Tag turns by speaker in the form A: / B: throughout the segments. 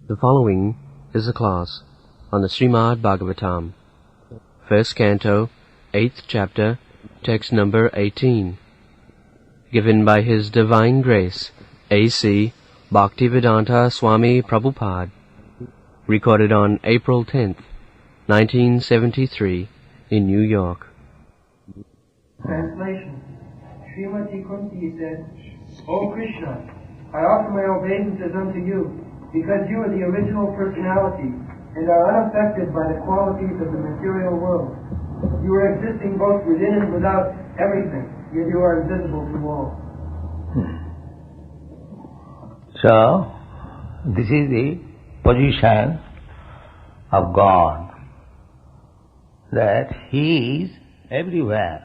A: The following is a class on the Srimad Bhagavatam, first canto, 8th chapter, text number 18, given by His Divine Grace, A.C. Bhaktivedanta Swami Prabhupada, recorded on April 10th, 1973, in New York.
B: Translation. Srimati Kunti said, O Krishna, I offer my obeisances unto you, because you are the original personality and are unaffected by the qualities of the material world. You are existing both within and without everything, yet you are invisible to all.
C: So, this is the position of God, that He is everywhere.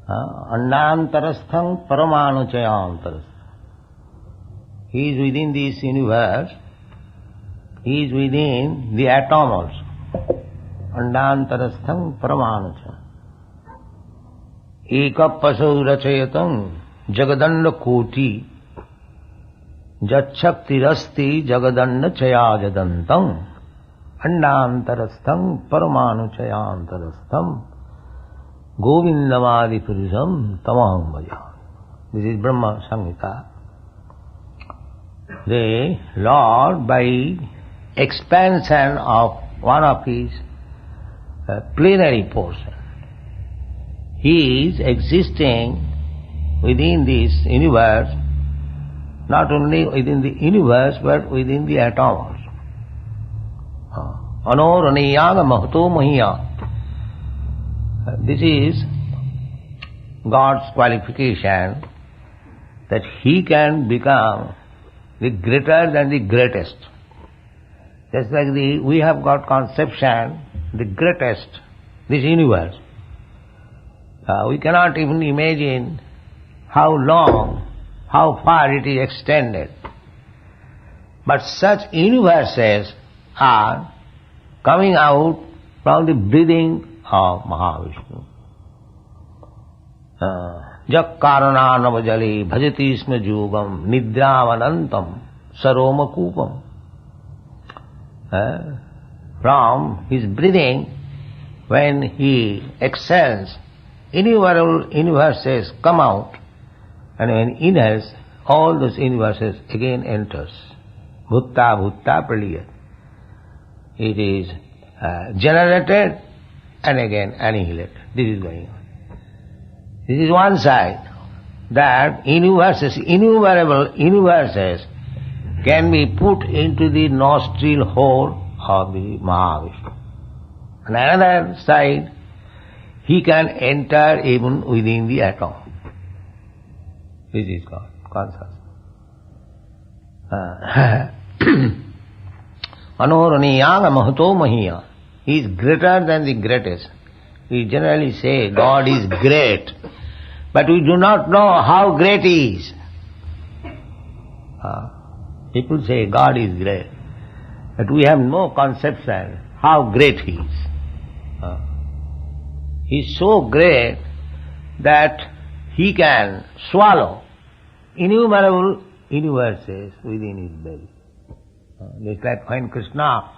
C: Annantarastham paramanuchayantarastham. He is within this universe, He is within the atom also. Annantarastham paramanucha. Ekapasau rachayatam jagadanda koti jachaktirasti jagadanda chayajadantam annantarastham paramanuchayantarastham govindamadi purusham tamaham bhaja. This is Brahma Samhita. The Lord, by expansion of one of His plenary portion, He is existing within this universe, not only within the universe but within the atom also. Anoraniyaga mahato mahiya. This is God's qualification, that He can become the greater than the greatest. Just like we have got conception, the greatest, this universe. We cannot even imagine how long, how far it is extended. But such universes are coming out from the breathing of Mahavishnu. Jak karananavajali bhajati isma jugam nidravanantam saromakupam. From his breathing, when he exhales, innumerable universes come out, and when he inhales, all those universes again enters. Bhutta bhutta praliyat. It is generated and again annihilated. This is going on. This is one side, that universes, innumerable universes can be put into the nostril hole of the Mahavishnu. On another side, he can enter even within the atom. This is called consciousness. Anoraniyaga mahato mahiya. He is greater than the greatest. We generally say God is great, but we do not know how great He is. People say God is great, but we have no conception how great He is. He is so great that He can swallow innumerable universes within His belly. Just like when Krishna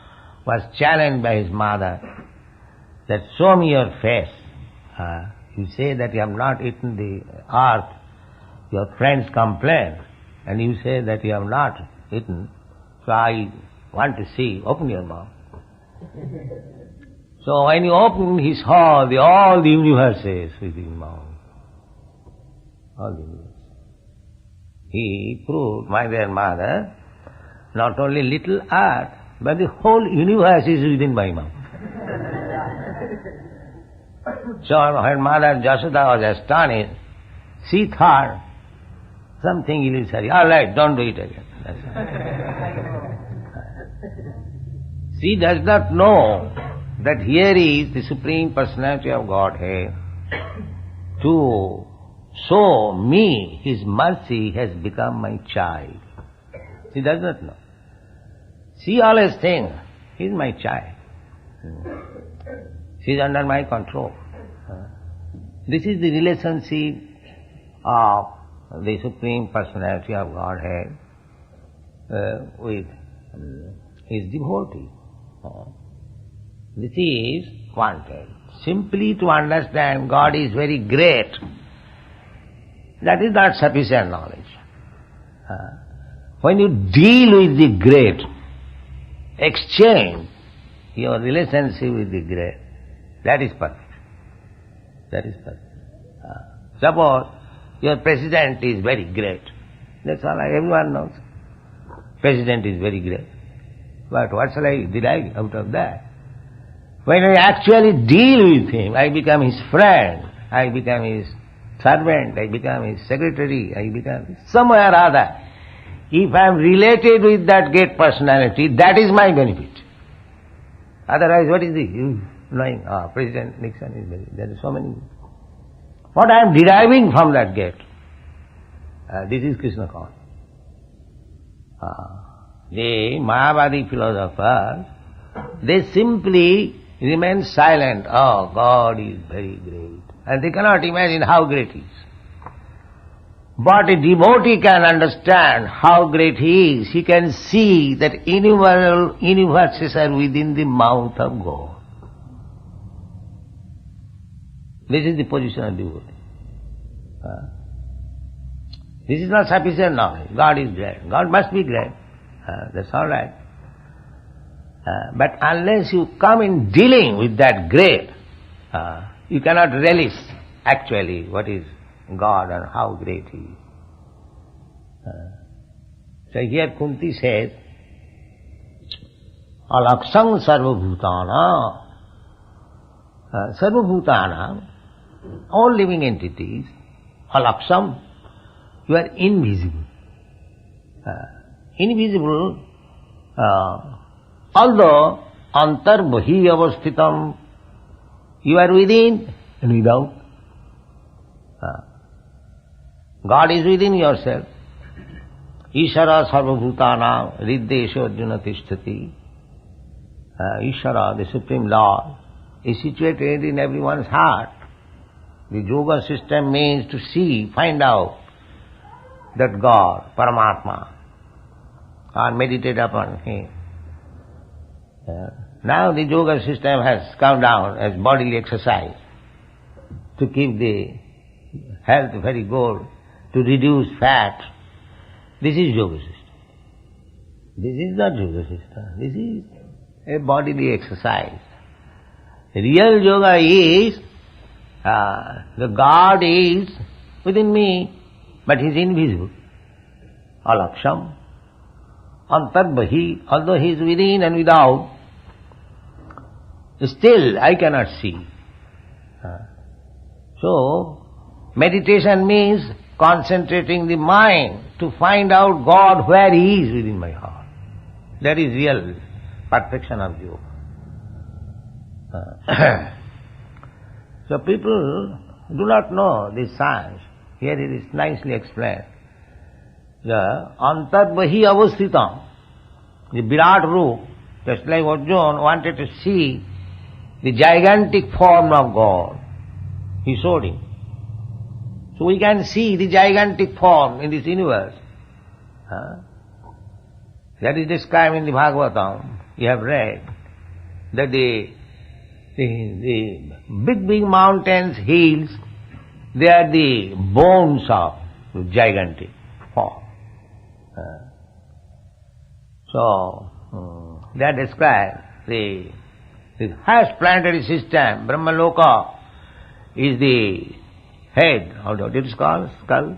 C: was challenged by his mother, that show me your face. You say that you have not eaten the earth. Your friends complain, and you say that you have not eaten. So I want to see. Open your mouth. So when you open, he saw all the universes within his mouth. All the universes. He proved, my dear mother, not only little earth, but the whole universe is within my mouth. So when Mother Jashoda was astonished, she thought something illusory. All right, don't do it again. She does not know that here is the Supreme Personality of Godhead to show me His mercy has become my child. She does not know. She always thinks, he is my child. She is under my control. This is the relationship of the Supreme Personality of Godhead with his devotee. This is wanted. Simply to understand God is very great, that is not sufficient knowledge. When you deal with the great, exchange your relationship with the great, that is perfect. That is perfect. Suppose your president is very great. That's all, everyone knows. President is very great. But what shall I derive out of that? When I actually deal with him, I become his friend, I become his servant, I become his secretary, I become somewhere or other. If I am related with that great personality, that is my benefit. Otherwise, what is this? You knowing, President Nixon is very, there are so many. What I am deriving from that gate, this is Krishna consciousness. The Mayavadi philosophers, they simply remain silent. Oh, God is very great. And they cannot imagine how great he is. But a devotee can understand how great he is. He can see that universes are within the mouth of God. This is the position of devotee. This is not sufficient knowledge. God is great. God must be great. That's all right. But unless you come in dealing with that great, you cannot relish actually what is God and how great He is. So here Kunti says, Alaksam sarvabhutana. Sarvabhutana, all living entities, alaksam, you are invisible. Invisible, although antarbahi avasthitam, you are within and without. God is within yourself. Ishara sarvabhutana riddesho arjuna tishtati. Ishara, the Supreme Lord, is situated in everyone's heart. The yoga system means to see, find out that God, Paramatma, or meditate upon Him. Now the yoga system has come down as bodily exercise to keep the health very good, to reduce fat. This is yoga system. This is not yoga system. This is a bodily exercise. Real yoga is, the God is within me, but He is invisible. Alaksham. Antarbahi, although He is within and without, still I cannot see. So, meditation means concentrating the mind to find out God where He is within my heart. That is real perfection of yoga. So people do not know this science. Here it is nicely explained. The antarbahi avasthitam, the Virat Roop, just like Arjuna wanted to see the gigantic form of God, he showed him. So we can see the gigantic form in this universe. That is described in the Bhagavatam. You have read that the big mountains, hills, they are the bones of the gigantic form. So they are described. The highest planetary system, Brahmaloka, is the head. How do it is called? Skull?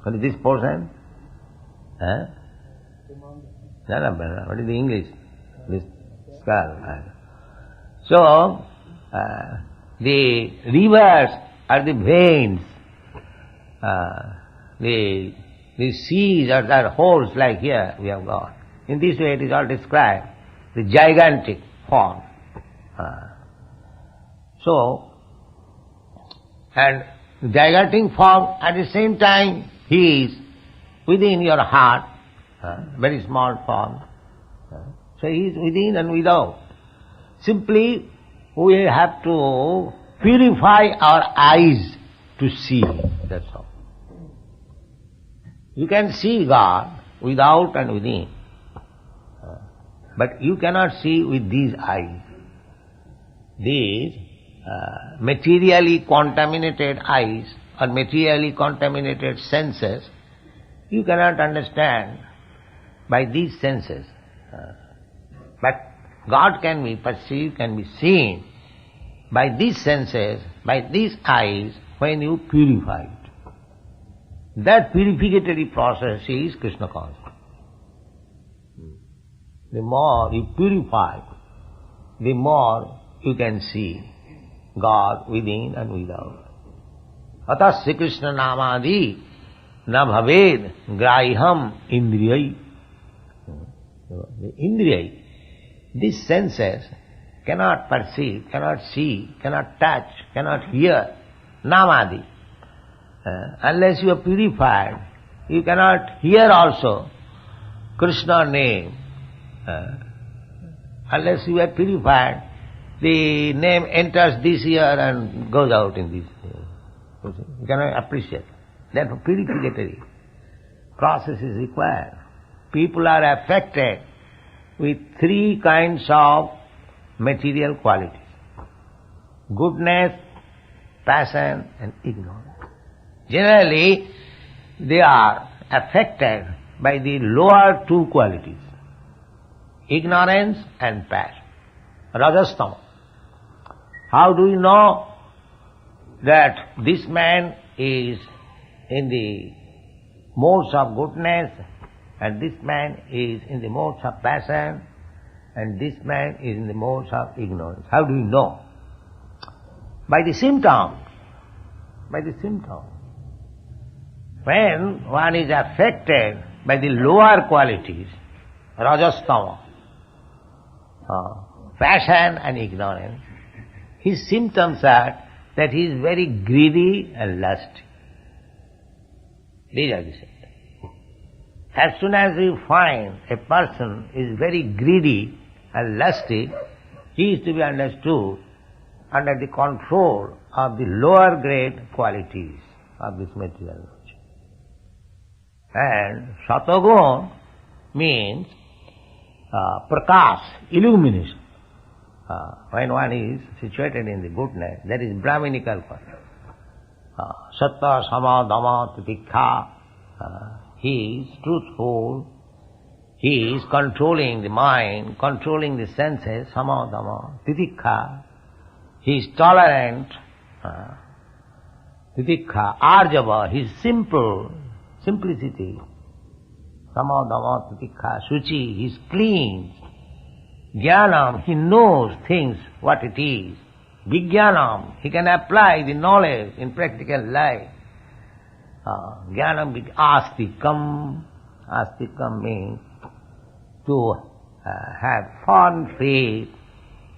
C: What is this portion? What is the English? This skull. So, the rivers are the veins. The seas are holes like here we have got. In this way it is all described, the gigantic form. And the gigantic form, at the same time, He is within your heart, very small form. So He is within and without. Simply, we have to purify our eyes to see Him, that's all. You can see God without and within. but you cannot see with these eyes. These materially contaminated eyes or materially contaminated senses, you cannot understand by these senses. But God can be perceived, can be seen by these senses, by these eyes, when you purify it. That purificatory process is Krishna consciousness. The more you purify, the more you can see God within and without. Atasya Krishna namadi na bhaved graham indriyai. The indriyai, these senses cannot perceive, cannot see, cannot touch, cannot hear namadi. Unless you are purified, you cannot hear also Krishna name. Unless you are purified, the name enters this ear and goes out in this ear. You cannot appreciate. Therefore, purificatory process is required. People are affected with three kinds of material qualities: goodness, passion and ignorance. Generally, they are affected by the lower two qualities, ignorance and passion, rajastama. How do you know that this man is in the modes of goodness and this man is in the modes of passion and this man is in the modes of ignorance? How do you know? By the symptoms. By the symptoms. When one is affected by the lower qualities, rajastama, passion and ignorance, his symptoms are that he is very greedy and lusty. These are the symptoms. As soon as you find a person is very greedy and lusty, he is to be understood under the control of the lower grade qualities of this material nature. And Satagun means prakash, illumination. When one is situated in the goodness, that is Brahminical quality. Satta, sama, dhamma, titikha. He is truthful. He is controlling the mind, controlling the senses, sama, dhamma, titikha. He is tolerant, titikha, arjava. He is simple, simplicity. Sama, dhamma, titikha, suci. He is clean. Jnanam, he knows things, what it is. Vijnanam, he can apply the knowledge in practical life. Jnanam, astikam. Astikam means to have fond faith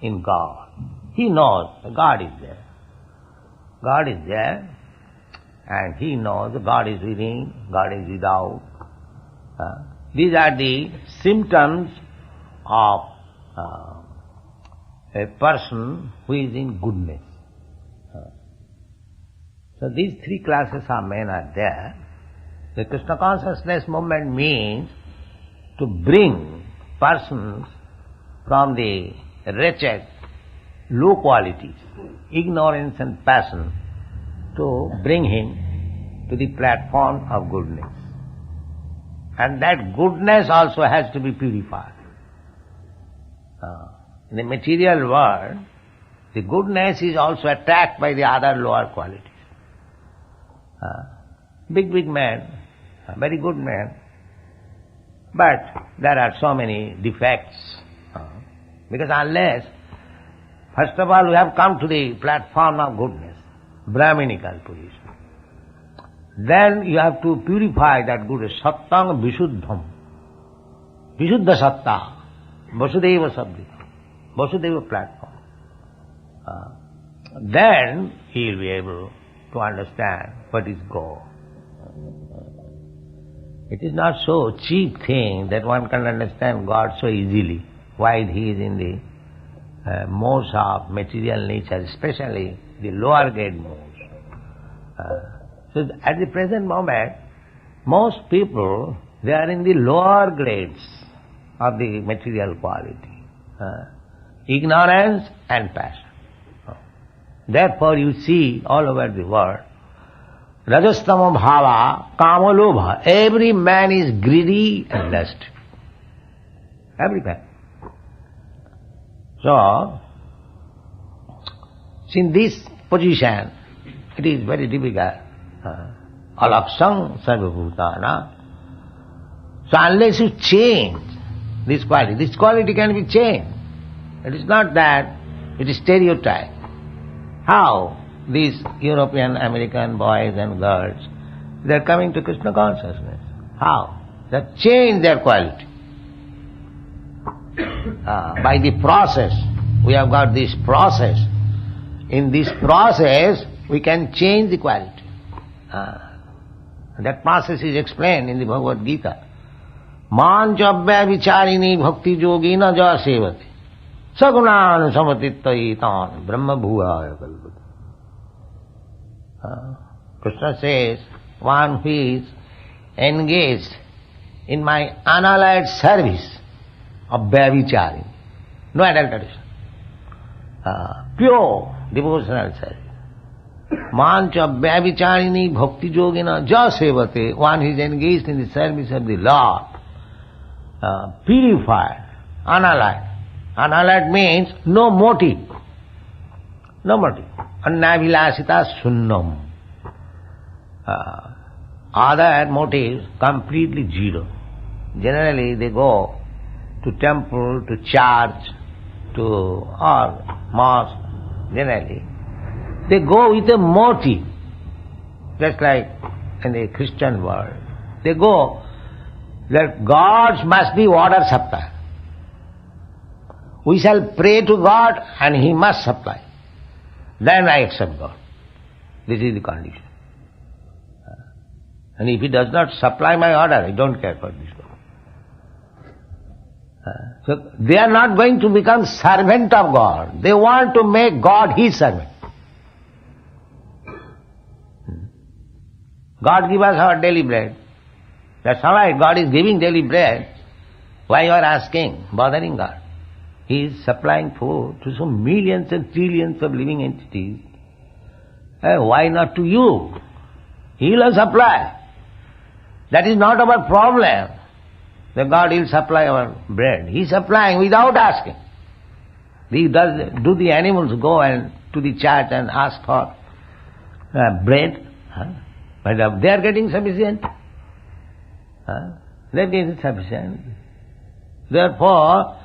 C: in God. He knows that God is there. God is there, and he knows that God is within, God is without. These are the symptoms of a person who is in goodness. So these three classes of men are there. The Krishna consciousness movement means to bring persons from the wretched, low qualities, ignorance and passion, to bring him to the platform of goodness. And that goodness also has to be purified. In the material world, the goodness is also attacked by the other lower qualities. Big man, a very good man, but there are so many defects. Because unless, first of all, we have come to the platform of goodness, Brahminical position, then you have to purify that goodness, sattang vishuddham, vishuddha satta, vasudeva sabdhi, vasudeva platform. Then he will be able to understand what is God. It is not so cheap thing that one can understand God so easily, while he is in the modes of material nature, especially the lower grade modes. So at the present moment, most people, they are in the lower grades of the material quality. Ignorance and passion. Therefore you see all over the world, Rajastama bhava, kamalobha. Every man is greedy and lusty. Every man. So, in this position, it is very difficult. Alaksang sarvabhutana. So unless you change this quality can be changed. It is not that it is stereotype. How these European, American boys and girls, they are coming to Krishna consciousness. How? They have changed their quality. By the process, we have got this process. In this process, we can change the quality. That process is explained in the Bhagavad Gita. Manchabhya vicharini bhakti yogina ja sevate sagunan samatitaitan brahma bhuvaya kalpate. Krishna says, one who is engaged in my unalloyed service of Bhavichari, no adulteration, pure devotional service. Mancha Bhavicharini bhakti yogina ja sevate, one who is engaged in the service of the Lord, purified, unalloyed. Unalloyed means no motive. No motive. Annavilasita sunnam. Other motives completely zero. Generally they go to temple, to church, to or mosque, generally. They go with a motive. Just like in the Christian world. They go that God must be water supply. We shall pray to God and He must supply. Then I accept God. This is the condition. And if He does not supply my order, I don't care for this God. So they are not going to become servant of God. They want to make God His servant. God give us our daily bread. That's all right, God is giving daily bread. Why you are asking, bothering God? He is supplying food to some millions and trillions of living entities. Why not to you? He will supply. That is not our problem. The God will supply our bread. He is supplying without asking. Do the animals go and to the church and ask for bread? But they are getting sufficient. They are getting sufficient. Therefore,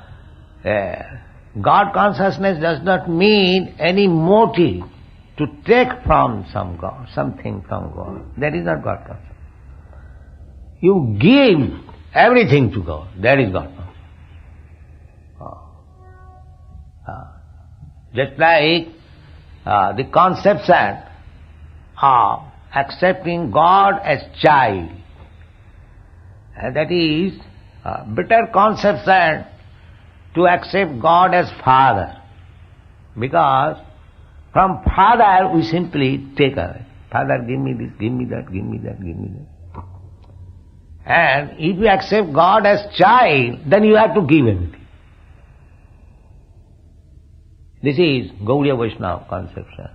C: God consciousness does not mean any motive to take from some God, something from God. That is not God consciousness. You give everything to God. That is God consciousness. Just like the conception of accepting God as child. That is a better conception to accept God as Father. Because from Father we simply take away. Father, give me this, give me that, give me that, give me that. And if you accept God as child, then you have to give everything. This is Gaudiya Vaishnava conception.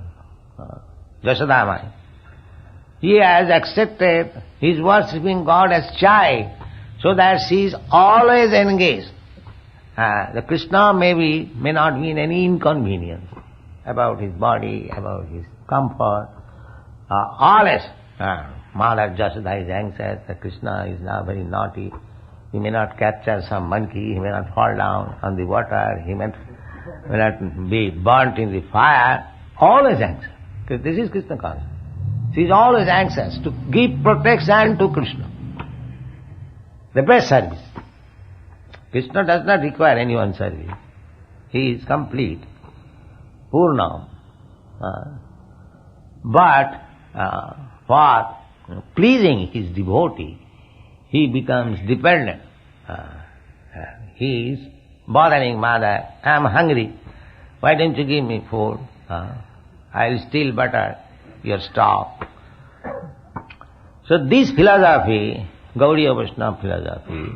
C: Jasodamai. He has accepted, he is worshipping God as child, so that she is always engaged. The Krishna may not be in any inconvenience about his body, about his comfort. Always, Mother Jasoda is anxious that Krishna is now very naughty. He may not capture some monkey, he may not fall down on the water, he may not be burnt in the fire. Always anxious. Because this is Krishna consciousness. She is always anxious to give protection to Krishna. The best service. Krishna does not require anyone's service. He is complete, Purnam. But for pleasing his devotee, he becomes dependent. He is bothering Mother, I am hungry, why don't you give me food? I will steal butter, your stock. So this philosophy, Gaudiya Vaishnava philosophy,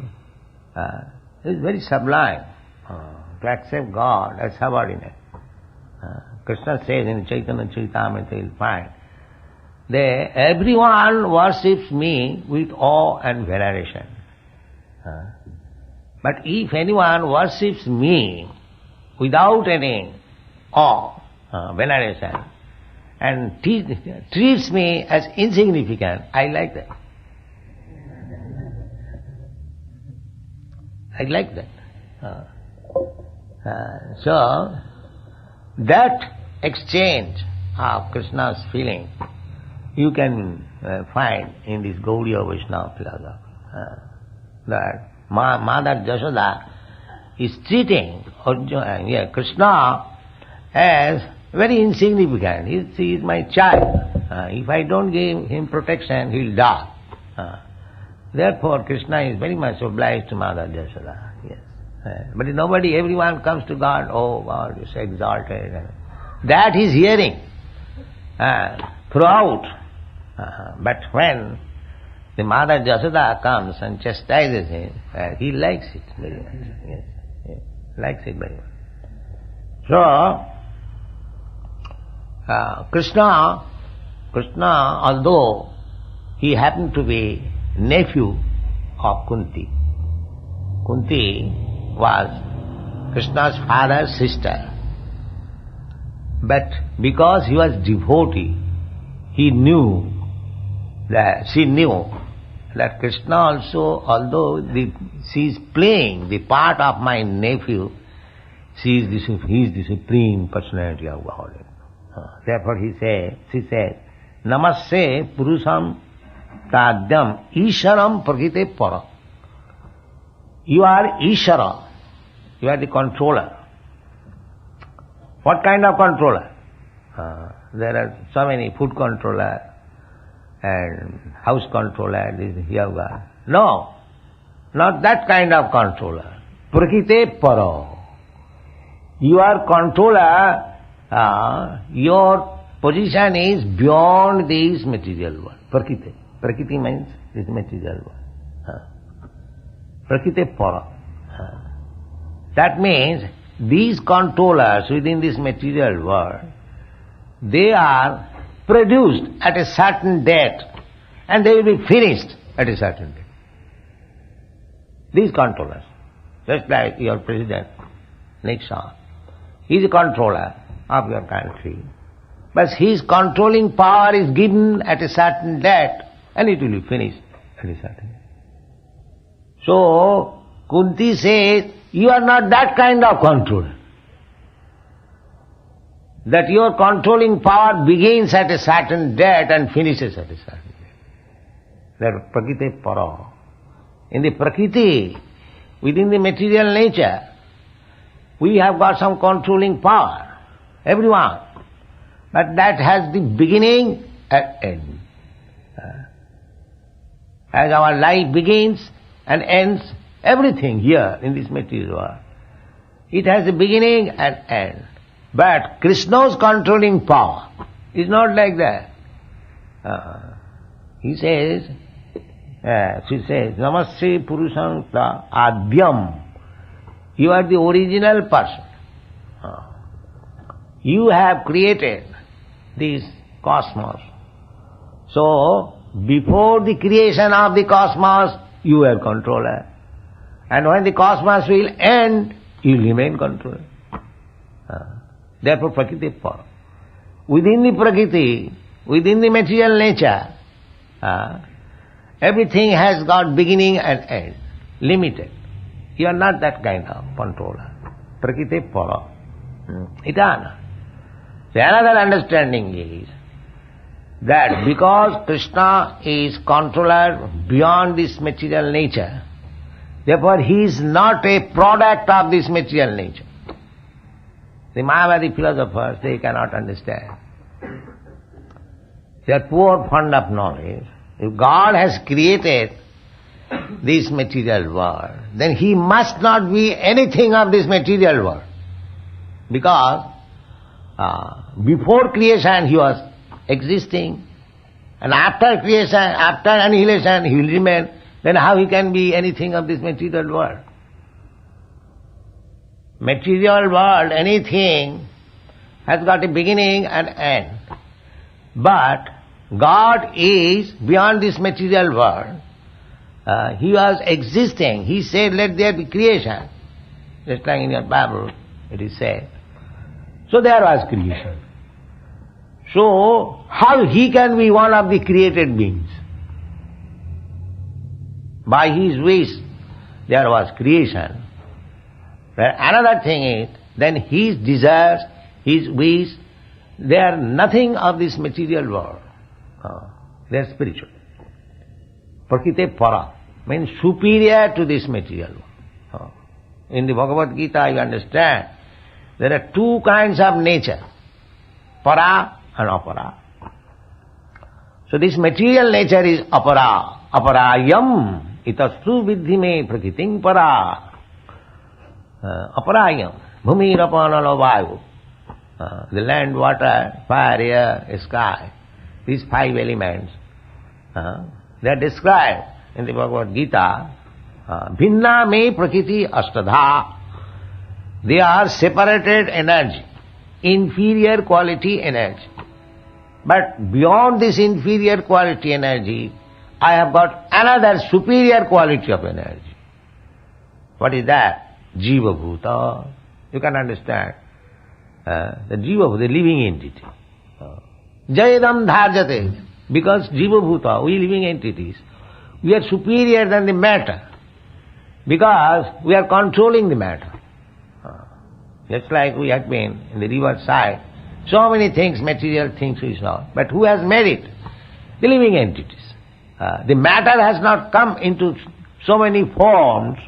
C: It's very sublime to accept God as subordinate. Krishna says in Chaitanya Charitamrita, you'll find, everyone worships me with awe and veneration. But if anyone worships me without any awe, veneration, and treats me as insignificant, I like that. I like that. So, that exchange of Krishna's feeling you can find in this Gaudiya Vaishnava philosophy. That Mother Jashoda is treating Krishna as very insignificant. He is my child. If I don't give him protection, he will die. Therefore, Krishna is very much obliged to Mother Jashoda. Yes. But nobody, everyone comes to God, oh God is exalted. That he is hearing throughout. But when the Mother Jashoda comes and chastises him, he likes it very much. Yes. Yes. Likes it very much. So, Krishna, although he happened to be nephew of Kunti. Kunti was Krishna's father's sister. But because he was devotee, she knew that Krishna also, although she is playing the part of my nephew, he is the supreme personality of Godhead. Therefore she says, Namaste Purusham Tadyam Isharam Prakite Para. You are Ishara. You are the controller. What kind of controller? There are so many food controller and house controller, this yoga. No, not that kind of controller. Prakite Para. You are controller, your position is beyond this material world. Prakite. Prakriti means this material world. Prakite Para. That means these controllers within this material world, they are produced at a certain date and they will be finished at a certain date. These controllers, just like your president, Nixon, he is a controller of your country, but his controlling power is given at a certain date and it will be finished at a certain date. So, Kunti says, you are not that kind of controller. That your controlling power begins at a certain date and finishes at a certain date. That is Prakriti Para. In the Prakriti, within the material nature, we have got some controlling power, everyone. But that has the beginning and end. As our life begins and ends, everything here in this material world, it has a beginning and end. But Krishna's controlling power is not like that. She says, Namaste Purusham Adyam. You are the original person. You have created this cosmos. So, before the creation of the cosmos, you were controller. And when the cosmos will end, you remain controller. Therefore, Prakriti Para. Within the Prakriti, within the material nature, everything has got beginning and end, limited. You are not that kind of controller. Prakriti Para. Eternal. The another understanding is that because Krishna is controller beyond this material nature, therefore he is not a product of this material nature. The Mayavadi philosophers, they cannot understand. They are poor fond of knowledge. If God has created this material world, then he must not be anything of this material world. Because before creation he was existing, and after creation, after annihilation he will remain, then how he can be anything of this material world? Material world, anything has got a beginning and end. But God is beyond this material world. He was existing. He said, let there be creation. Just like in your Bible it is said. So there was creation. So how He can be one of the created beings? By His wish there was creation. But another thing is, then His desires, His wish, they are nothing of this material world. They are spiritual. Prakite para means superior to this material world. In the Bhagavad Gita you understand, there are two kinds of nature, para and apara. So this material nature is apara. Aparayam itastu vidhi me prakiting para. Aparayam, bhumi rapanalo vayu. The land, water, fire, air, sky. These five elements, they are described in the Bhagavad Gita. Bhinna me prakriti ashtadha. They are separated energy, inferior quality energy. But beyond this inferior quality energy, I have got another superior quality of energy. What is that? Jiva bhuta. You can understand. The jiva, the living entity. Jayadam dharjate. Because jiva bhuta, we living entities, we are superior than the matter. Because we are controlling the matter. Just like we had been in the river side, so many things, material things we saw. But who has made it? The living entities. The matter has not come into so many forms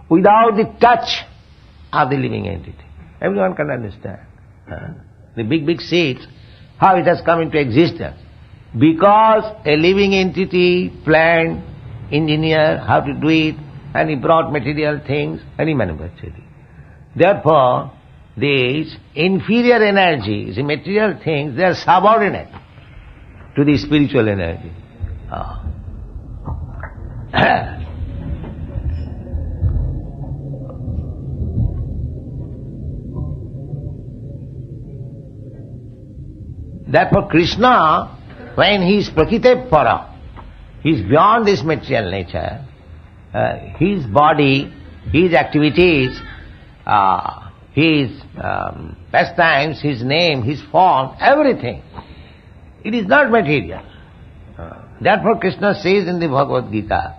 C: without the touch of the living entity. Everyone can understand. The big seeds, how it has come into existence. Because a living entity planned, engineered how to do it, and he brought material things and he manufactured it. Therefore, these inferior energies, the material things, they are subordinate to the spiritual energy. Therefore Krishna, when he is prakite para, he is beyond this material nature, his body, his activities, his pastimes, his name, his form, everything, it is not material. Therefore Krishna says in the Bhagavad Gita,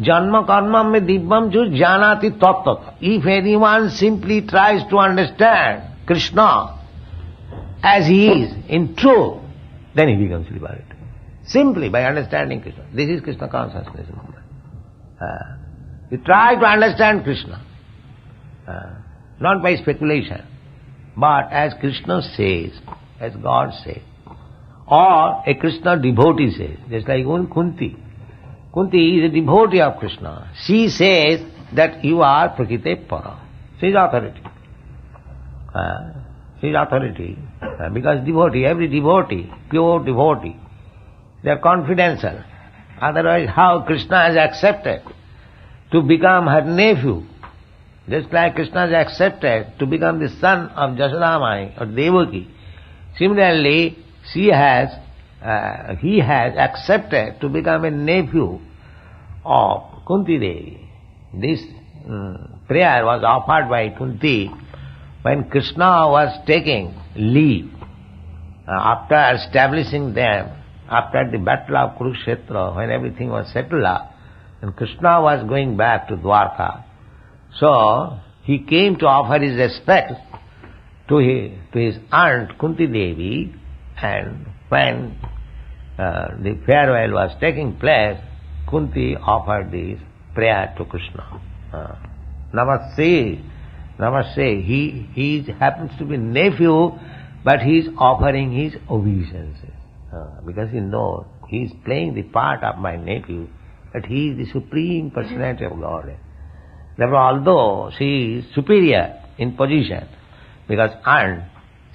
C: Janma karma me dibbam ju janati tattva. If anyone simply tries to understand Krishna as he is in truth, then he becomes liberated. Simply by understanding Krishna. This is Krishna consciousness. You try to understand Krishna, not by speculation, but as Krishna says, as God says, or a Krishna devotee says, just like even Kunti. Kunti is a devotee of Krishna. She says that you are Prakite Para. She is authority. She is authority. Because devotee, every devotee, pure devotee, they are confidential. Otherwise, how Krishna has accepted to become her nephew, just like Krishna has accepted to become the son of Jasodamai or Devaki. Similarly, he has accepted to become a nephew of Kunti Devi. This prayer was offered by Kunti when Krishna was taking leave after establishing them, after the battle of Kurukshetra, when everything was settled up, and Krishna was going back to Dwarka. So he came to offer his respect to his aunt Kunti Devi, and when the farewell was taking place, Kunti offered this prayer to Krishna. Namaste, Namaste. He happens to be nephew, but he is offering his obeisances. Because he knows he is playing the part of my nephew, but he is the supreme personality of Godhead. Therefore, although she is superior in position, because aunt,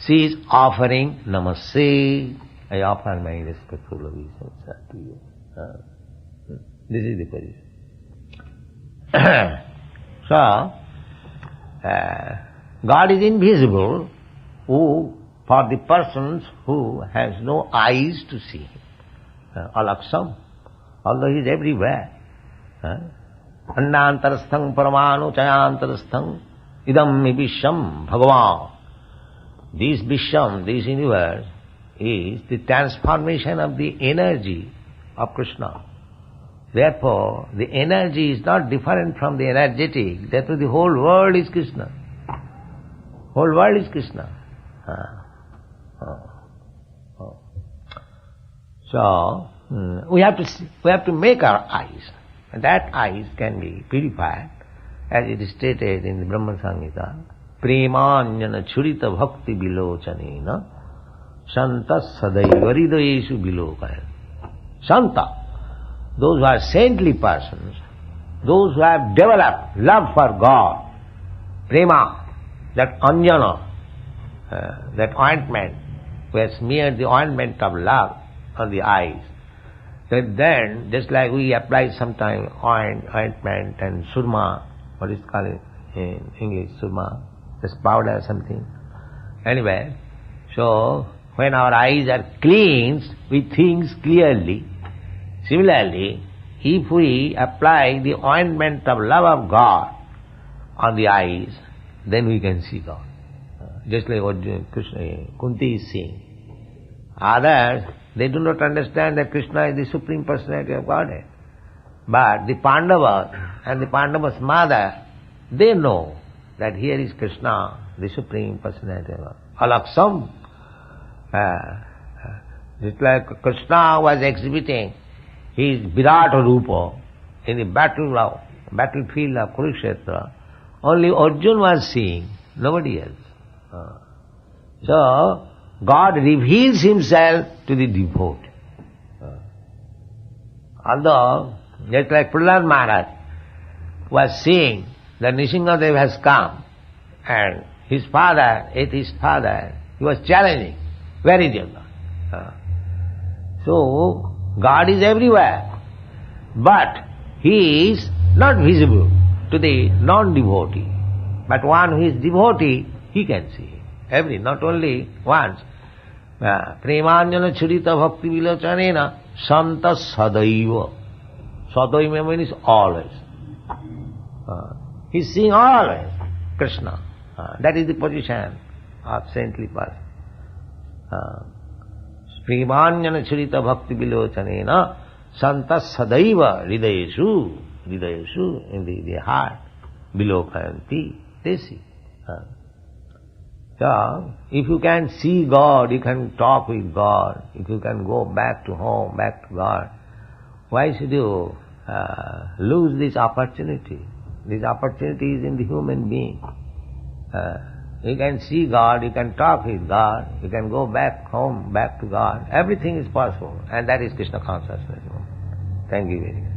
C: she is offering Namaste. I offer my respectful obeisances to you. This is the position. So, God is invisible for the persons who has no eyes to see Him. Alaksam, although He is everywhere. Annantarasthang paramanu chayantarasthang idam visham bhagavan. This visham, this universe, is the transformation of the energy of Krishna. Therefore, the energy is not different from the energetic. Therefore, the whole world is Krishna. Whole world is Krishna. So, we have to make our eyes. And that eyes can be purified, as it is stated in the Brahma Samhita. Premanjana churita bhakti bilochanena santa sadaiva hridayeshu bilokaya. Santa, those who are saintly persons, those who have developed love for God, prema, that anjana, that ointment, who has smeared the ointment of love on the eyes, then just like we apply sometimes ointment and surma, what is called in English, surma, this powder or something. Anyway, so when our eyes are cleansed, we think clearly. Similarly, if we apply the ointment of love of God on the eyes, then we can see God. Just like what Krishna, Kunti is saying. Others, they do not understand that Krishna is the Supreme Personality of Godhead. But the Pandavas and the Pandavas' mother, they know that here is Krishna, the Supreme Personality of God. Alaksam. Just like Krishna was exhibiting his Virat Rupa in the battlefield of Kurukshetra, only Arjuna was seeing, nobody else. So, God reveals Himself to the devotee. Although, just like Prahlad Maharaj was seeing that Nrsimhadev has come and his father, atheist father, he was challenging, where is your God? So, God is everywhere, but He is not visible to the non-devotee. But one who is devotee, he can see Him. Not only once. Premanjana churita bhakti vilochanena santa sadaiva. Sadaiva means always. He's seeing always Krishna. That is the position of saintly person. Premanjana churita bhakti vilochanena santa sadaiva hridayeshu. Hridayeshu, in the heart. Bilokayanti, they see. So, if you can see God, you can talk with God. If you can go back to home, back to God, why should you lose this opportunity? This opportunity is in the human being. You can see God, you can talk with God, you can go back home, back to God. Everything is possible, and that is Krishna consciousness. Thank you very much.